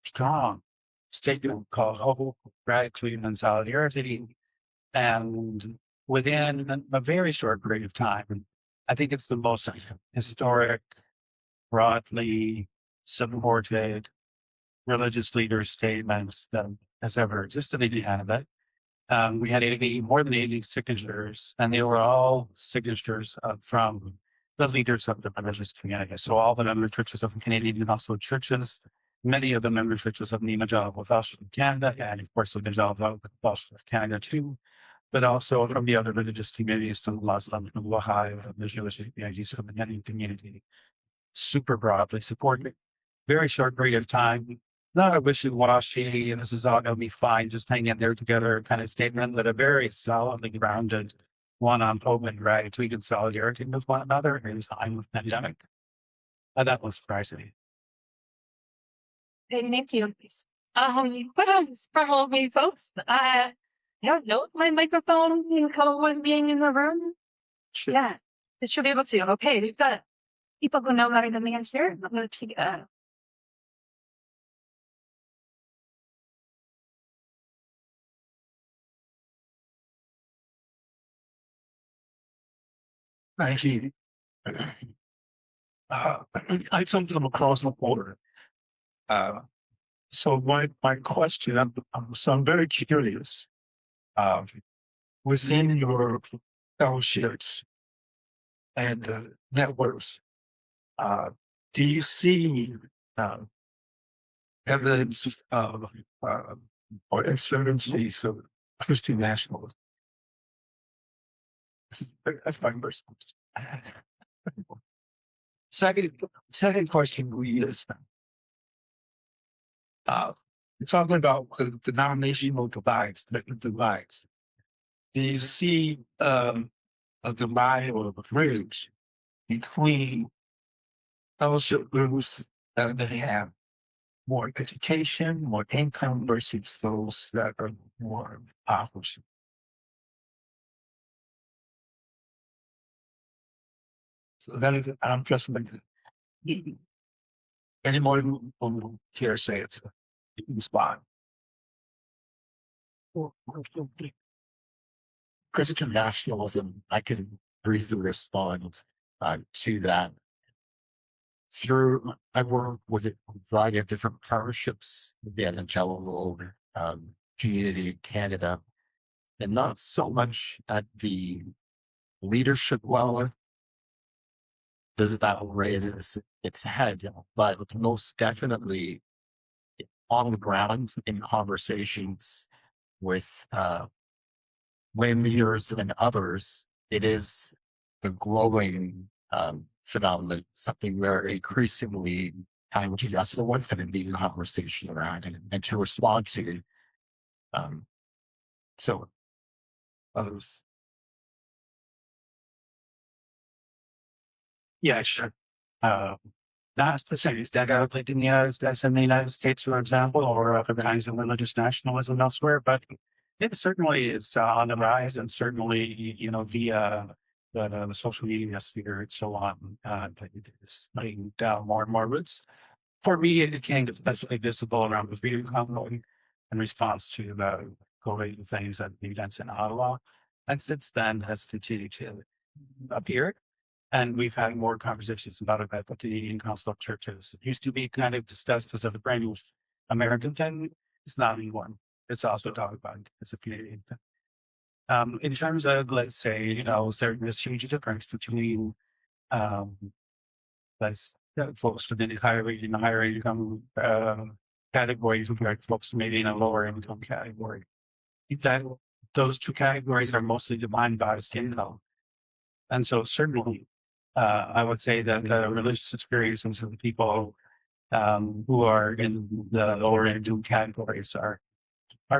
strong statement called Hope, Gratitude, and Solidarity. And within a very short period of time, I think it's the most historic, broadly supported religious leaders' statements that has ever existed in Canada. We had more than 80 signatures, and they were all signatures from the leaders of the religious community. So all the member churches of the Canadian Council of Churches, many of the member churches of the Evangelical Fellowship of Canada, and of course the Evangelical Fellowship of Canada too, but also from the other religious communities, from the Muslim, from the Baha'i, from the Jewish communities, from the Indian community, super broadly supported. Very short period of time, not a wishy-washy, and this is all going to be fine, just hang in there together kind of statement, but a very solidly grounded one on hope and gratitude and solidarity with one another in this time of pandemic. That was surprising. Okay, thank you. Questions from all of you folks. I don't know if my microphone can come with being in the room. Sure. Yeah, it should be able to. Okay, we've got people who know better than me here. I'm going to take Thank you. I come from across the border. So my question, I'm very curious. Within your fellowships and networks, do you see evidence of or incidences of Christian nationalism? That's my first question. Second question is, talking about the denominational divides, the divides. Do you see a divide or a bridge between fellowship groups that have more education, more income versus those that are more impoverished? So that is, I'm just like, any more who care say it's a spot. Christian nationalism, I can briefly respond to that. I work with a variety of different partnerships with the evangelical community in Canada, and not so much at the leadership level does that raise its head, but most definitely on the ground in conversations with lay leaders and others, it is a glowing phenomenon, something we're increasingly having to wrestle with and be in conversation around and to respond to. So others. Yeah, sure. Not the same as that out like in the United States, for example, or other kinds of religious nationalism elsewhere, but it certainly is on the rise, and certainly, you know, via the social media sphere and so on, it's laying down more and more roots. For me, it became especially visible around the freedom convoy in response to the COVID things at the events in Ottawa, and since then has continued to appear. And we've had more conversations about it at the Canadian Council of Churches. It used to be kind of discussed as a brand new American thing. It's not anymore. It's also talked about as a Canadian thing. In terms of, let's say, you know, there's this huge difference between, let's folks within the higher income category compared to folks maybe in a lower income category. That those two categories are mostly defined by income. And so certainly, I would say that the religious experiences of the people who are in the lower income categories are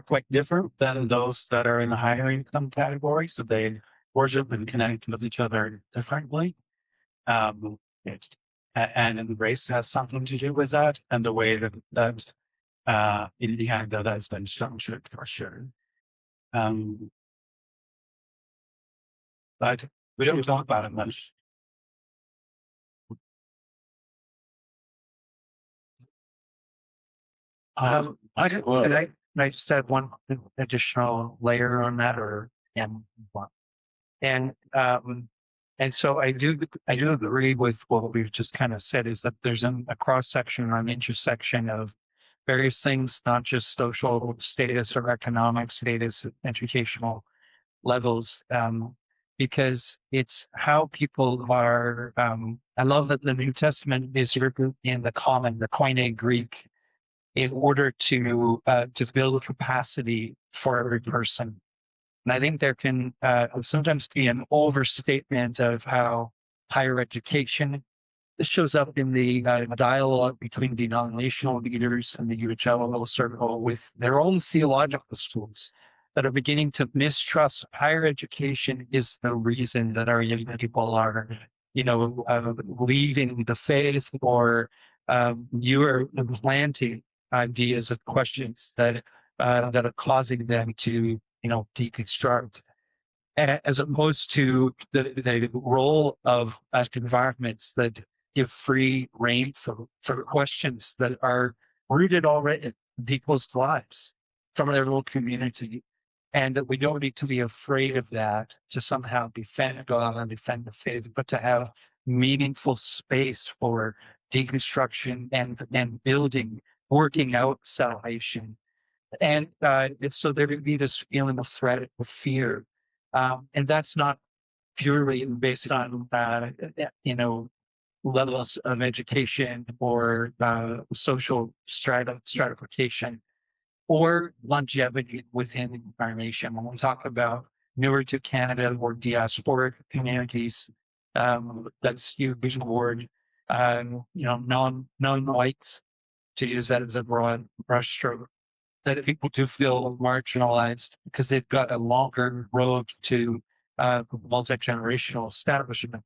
quite different than those that are in the higher income categories. So they worship and connect with each other differently. And race has something to do with that, and the way that in Canada that's been structured for sure. But we don't talk about it much. I just add one additional layer on that, and so I do agree with what we've just kind of said, is that there's a cross section or an intersection of various things, not just social status or economic status, educational levels, because it's how people are. I love that the New Testament is written in the Koine Greek, in order to build capacity for every person. And I think there can sometimes be an overstatement of how higher education. This shows up in the dialogue between denominational leaders and the evangelical circle with their own theological schools that are beginning to mistrust higher education is the reason that our young people are, leaving the faith, or you're implanting ideas and questions that are causing them to, deconstruct, as opposed to the role of environments that give free reign for questions that are rooted already in people's lives from their little community. And that we don't need to be afraid of that to somehow defend God and defend the faith, but to have meaningful space for deconstruction and building, working out salvation. And so there would be this feeling of threat, of fear. And that's not purely based on, levels of education or social stratification or longevity within the incarnation. When we talk about newer to Canada or diasporic communities, that's huge word, non-whites, to use that as a broad brushstroke, that people do feel marginalized because they've got a longer road to multi-generational establishment.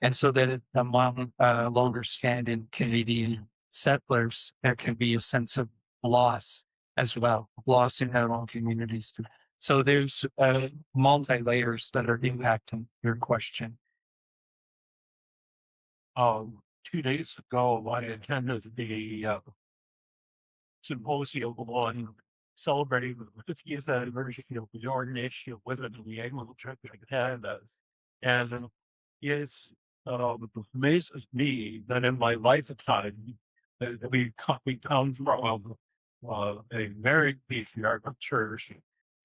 And so that among longer standing Canadian settlers, there can be a sense of loss as well, loss in their own communities. So there's multi-layers that are impacting your question. 2 days ago, I attended the symposium on celebrating the 50th anniversary of the ordination of women in the Anglican Church of Canada. And it's amazes me that in my lifetime, that we come from a very patriarchal church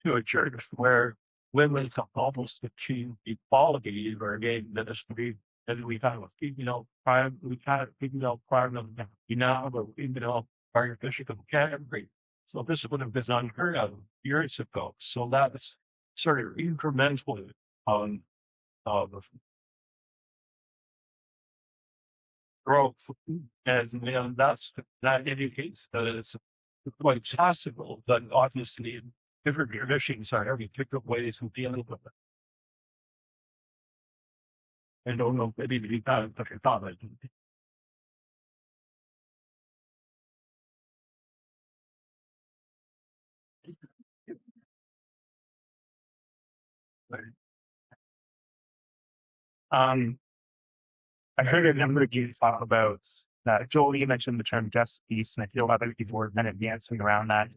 to a church where women can almost achieve equality in ordained ministry. And we have a female prime, but female Archbishop of Canterbury. So this would have been unheard of years ago. So that's sort of incremental on growth, and that indicates that it's quite possible that obviously different traditions are having different ways of dealing with it. I don't know if anybody got a comment. I heard a number of you talk about Joel, you mentioned the term just peace, and I feel other people were kind of dancing around that.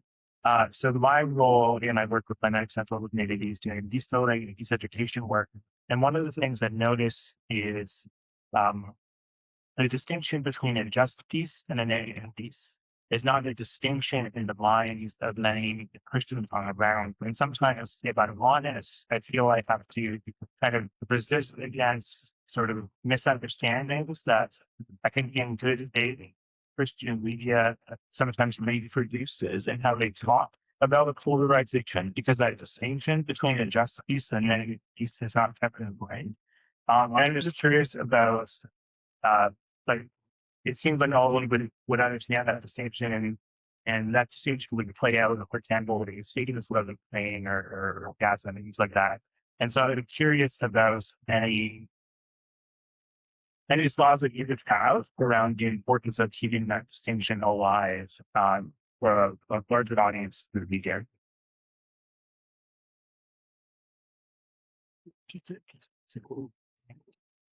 So my role, again, I work with dynamic central communities doing peace building and peace education work. And one of the things I notice is the distinction between a just peace and a negative peace is not a distinction in the minds of many Christians on the ground. And sometimes, if I'm honest, I feel I have to kind of resist against sort of misunderstandings that I think in good faith Christian media sometimes reproduces and how they talk about the polarization, because that distinction between a just peace and a negative peace is not kept in mind. And I'm just curious about like, it seems like all of them would understand that distinction, and that distinction would play out, for example, the stadium level playing or gas and things like that. And so I'm curious about any thoughts that you could have around the importance of keeping that distinction alive for a larger audience through media.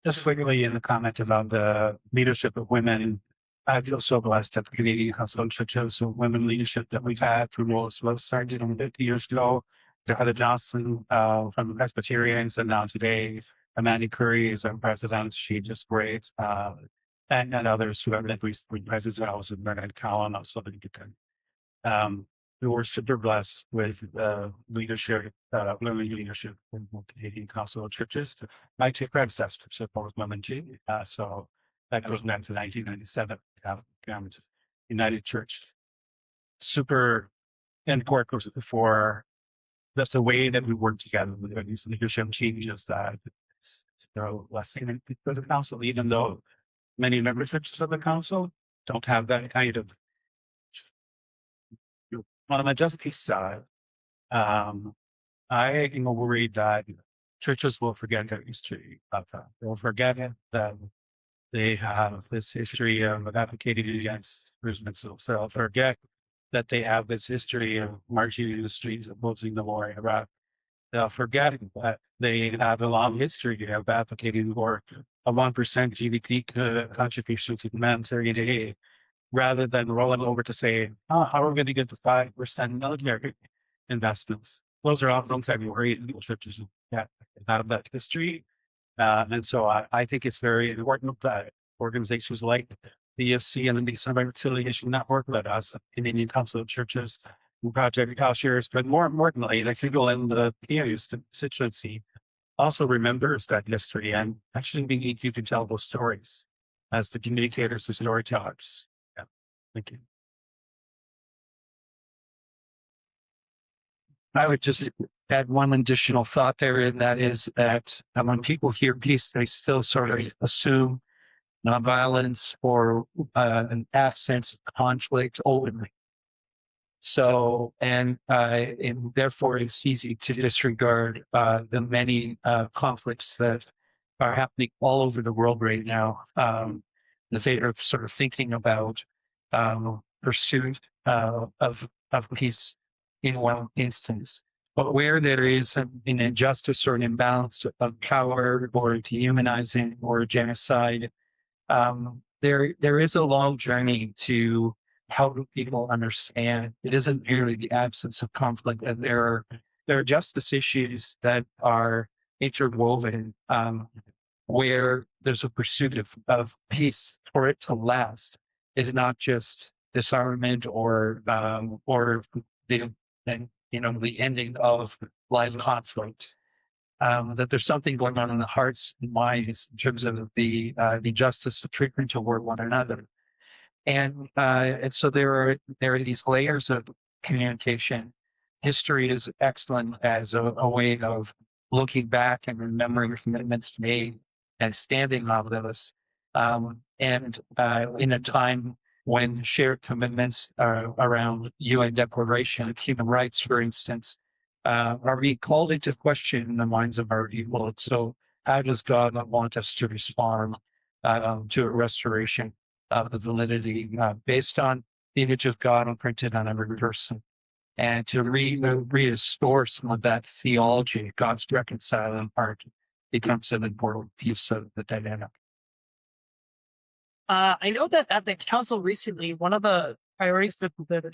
Just quickly in the comment about the leadership of women, I feel so blessed at the Canadian Council of Churches of Women leadership that we've had through Roosevelt started 50 years ago. To Heather Johnson from the Presbyterians, and now today, Amanda Curry is our president. She's just great. And others who have been recently presidents, also Bernard Cowan, also the Dukan. we were super blessed with leadership, women leadership in the Canadian Council of Churches. My two predecessors supported women too. So that goes back to 1997. United Church. Super important for the way that we work together with these leadership changes that it's blessing for the council, even though many memberships of the council don't have that kind of. On the justice side, I am worried that churches will forget their history of that. They'll forget that they have this history of advocating against improvements. So they'll forget that they have this history of marching in the streets opposing the war in Iraq. They'll forget that they have a long history of advocating for a 1% GDP contribution to humanitarian aid, rather than rolling over to say, oh, how are we going to get to 5% military investments? Those are all things that we worry in churches that have that history. And so I think it's very important that organizations like the EFC and the Reconciliation Network, that us, Canadian Council of Churches, and Project House Shares, but more importantly, the people in the PAU's constituency also remembers that history and actually we need you to tell those stories as the communicators, the storytellers. Yeah. Thank you. I would just add one additional thought there, and that is that when people hear peace, they still sort of assume nonviolence or an absence of conflict openly. So, and therefore it's easy to disregard the many conflicts that are happening all over the world right now. They are sort of thinking about pursuit of peace in one instance. But where there is an injustice or an imbalance of power or dehumanizing or genocide, there is a long journey to help people understand it isn't merely the absence of conflict, and there are justice issues that are interwoven, where there's a pursuit of peace for it to last is not just disarmament or the the ending of live conflict. That there's something going on in the hearts and minds in terms of the justice of treatment toward one another. And so there are these layers of communication. History is excellent as a way of looking back and remembering commitments made and standing on those. And in a time when shared commitments around UN Declaration of Human Rights, for instance, are being called into question in the minds of our people. So how does God want us to respond to a restoration of the validity based on the image of God imprinted on every person, and to restore some of that theology, God's reconciling heart, becomes an important piece of the dynamic. I know that at the council recently, one of the priorities for the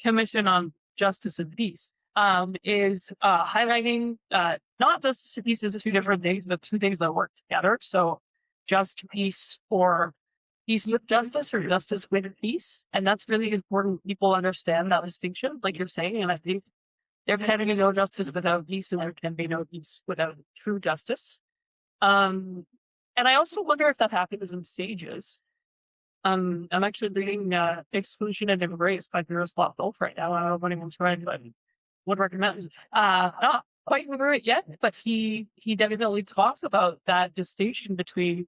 Commission on Justice and Peace is highlighting not justice to peace as two different things, but two things that work together. So just peace or peace with justice or justice with peace. And that's really important. People understand that distinction, like you're saying. And I think there can be no justice without peace, and there can be no peace without true justice. And I also wonder if that happens in stages. I'm actually reading Exclusion and Embrace by Miroslav Volf right now. I don't know if anyone's read, but would recommend. Not quite through it yet, but he definitely talks about that distinction between,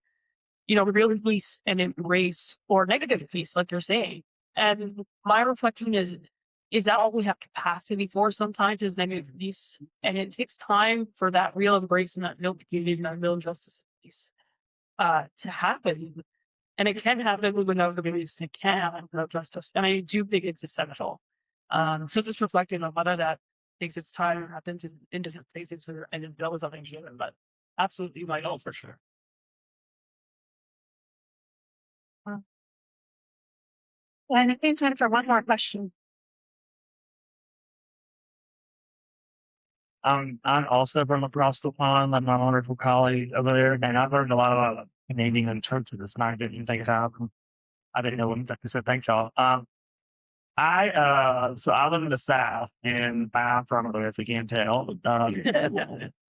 real peace and embrace, or negative peace, like you're saying. And my reflection is that all we have capacity for sometimes is negative peace. And it takes time for that real embrace and that real community and that real justice and peace to happen. And it can happen without peace. It can happen without justice. And I do think it's essential. So just reflecting on whether that takes its time or happens in different phases, and that was something given, but absolutely vital for sure. And I think time for one more question. I'm also from across the pond. I'm my wonderful colleague over there, and I've learned a lot about Canadian churches. And I didn't think it happened. I didn't know what to say. Thank y'all. So I live in the South and I'm from there, if you can't tell.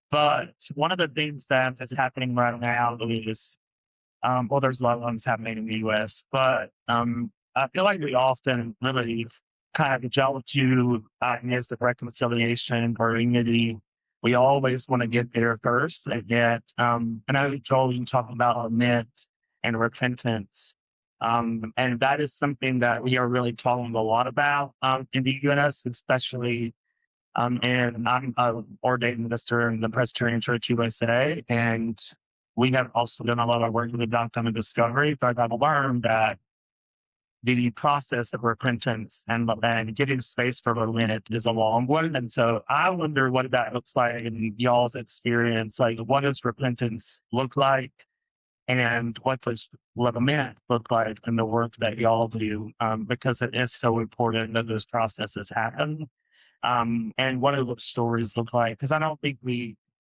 But one of the things that is happening right now is, well, there's a lot of things happening in the US, but I feel like we often really kind of jump to ideas of reconciliation or unity. We always want to get there first. And yet, and I know Joel, you talk about lament and repentance. And that is something that we are really talking a lot about in the US, especially and I'm an ordained minister in the Presbyterian Church USA, and we have also done a lot of work with the Doctrine of Discovery, but I've learned that the process of repentance and giving space for lament is a long one. And so I wonder what that looks like in y'all's experience. Like, what does repentance look like? And what does lament look like in the work that y'all do? Because it is so important that those processes happen. And what do those stories look like? Because I don't think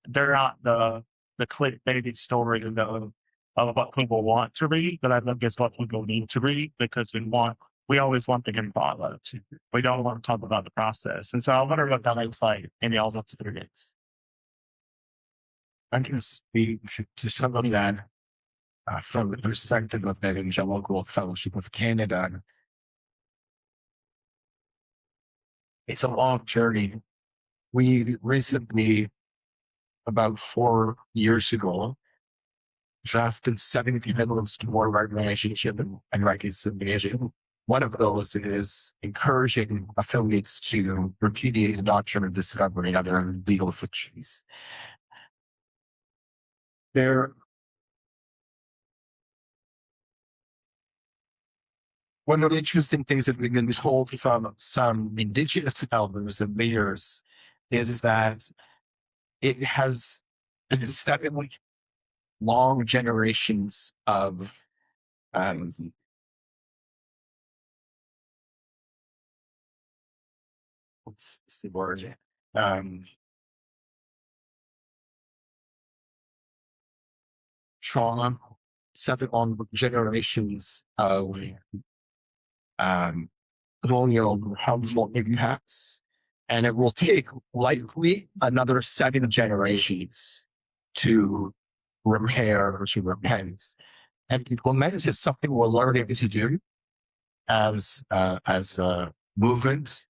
they're not the clickbaity stories of what people want to read, but I think it's what people need to read because we always want the end product. We don't want to talk about the process. And so I wonder what that looks like in y'all's experience. I can speak to some of that from the perspective of the Evangelical Fellowship of Canada. It's a long journey. We recently, about 4 years ago, drafted 7 commitments toward our relationship and reconciliation. One of those is encouraging affiliates to repudiate the doctrine of discovery and other legal fictions. One of the interesting things that we've been told from some Indigenous elders and leaders is that it has been 7 long generations of what's the word? Trauma, 7 long generations of colonial harmful impacts. And it will take likely another 7 generations to repair or to repent. And lament is something we're learning to do as a movement,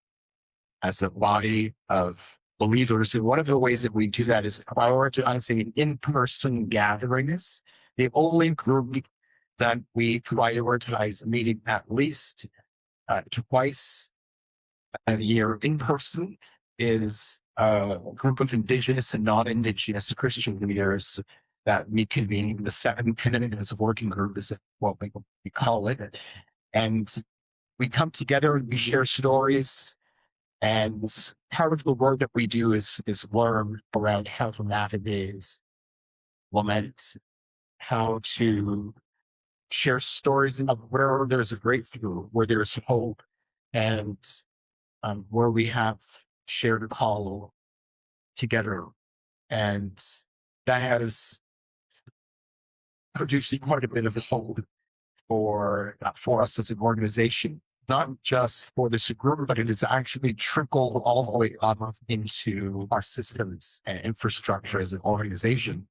as a body of believers. And one of the ways that we do that is prioritizing in-person gatherings. The only group that we prioritize meeting at least twice a year in person is a group of Indigenous and non-Indigenous Christian leaders that we convene. The 7 commitments working group is what we call it. And we come together and we share stories. And part of the work that we do is learn around how to navigate lament, how to share stories of where there's a breakthrough, where there's hope, and where we have shared call together. And that has produced quite a bit of hope for us as an organization, not just for this group, but it has actually trickled all the way up into our systems and infrastructure as an organization,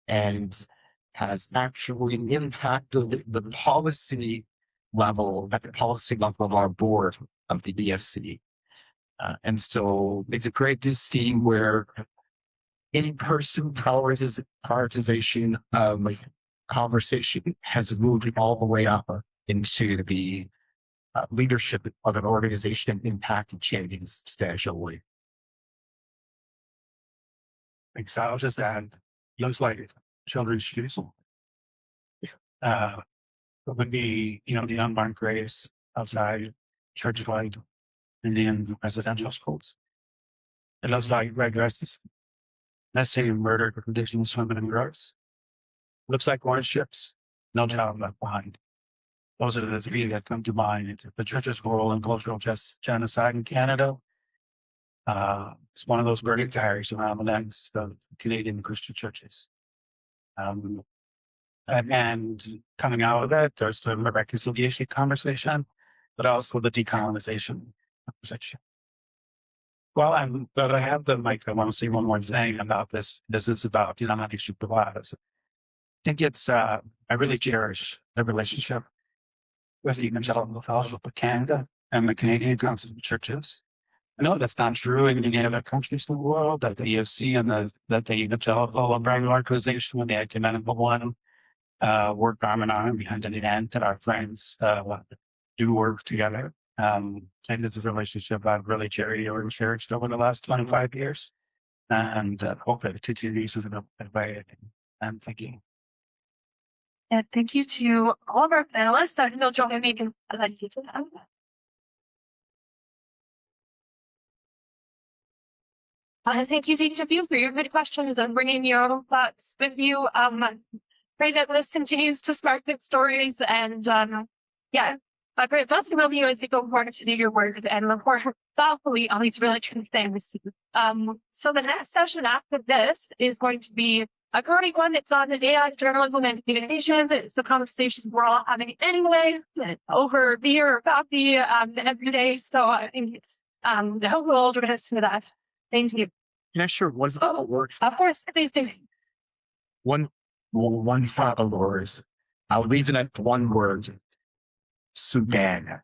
and has actually impacted the policy level of our board of the EFC. And so it's a great to see where in-person prioritization of conversation has moved all the way up into the leadership of an organization, impacting changing substantially. Thanks. I'll just add, looks like children's shoes. It would be, the unmarked graves outside church-wide Indian residential schools. It looks like red dresses. Let's say murdered Indigenous women and girls. Looks like orange ships. No child left behind. Those are the 3 that come to mind. The church's role in cultural genocide in Canada. It's one of those burning tires around the necks of Canadian Christian churches. And coming out of that, there's the reconciliation conversation. but also the decolonization section. Well, but I have the mic. I want to say one more thing about this. This is about denominational providers. I think I really cherish the relationship with the Evangelical Fellowship of Canada and the Canadian Council of Churches. I know that's not true in any other countries in the world, that the EFC and that the Evangelical Umbrella Organization and the Ecumenical One work arm in arm behind an end, that our friends do work together. And this is a relationship I've really cherished over the last 25 years, and hope that it continues in a way. And thank you. And thank you to all of our panelists that will join me in thank you to them. And thank you to each of you for your good questions and bringing your own thoughts with you. Pray that this continues to spark good stories and yeah, a great blessing of you as you go forward to do your work and report thoughtfully on these really true things. So the next session after this is going to be a current one. It's on the AI journalism and communication. It's the conversations we're all having anyway, over beer or coffee every day. So I think I hope we'll all join us for that. Thank you. Can I share one final word? Of course, please do. One final word. I'll leave it at one word. Sudan.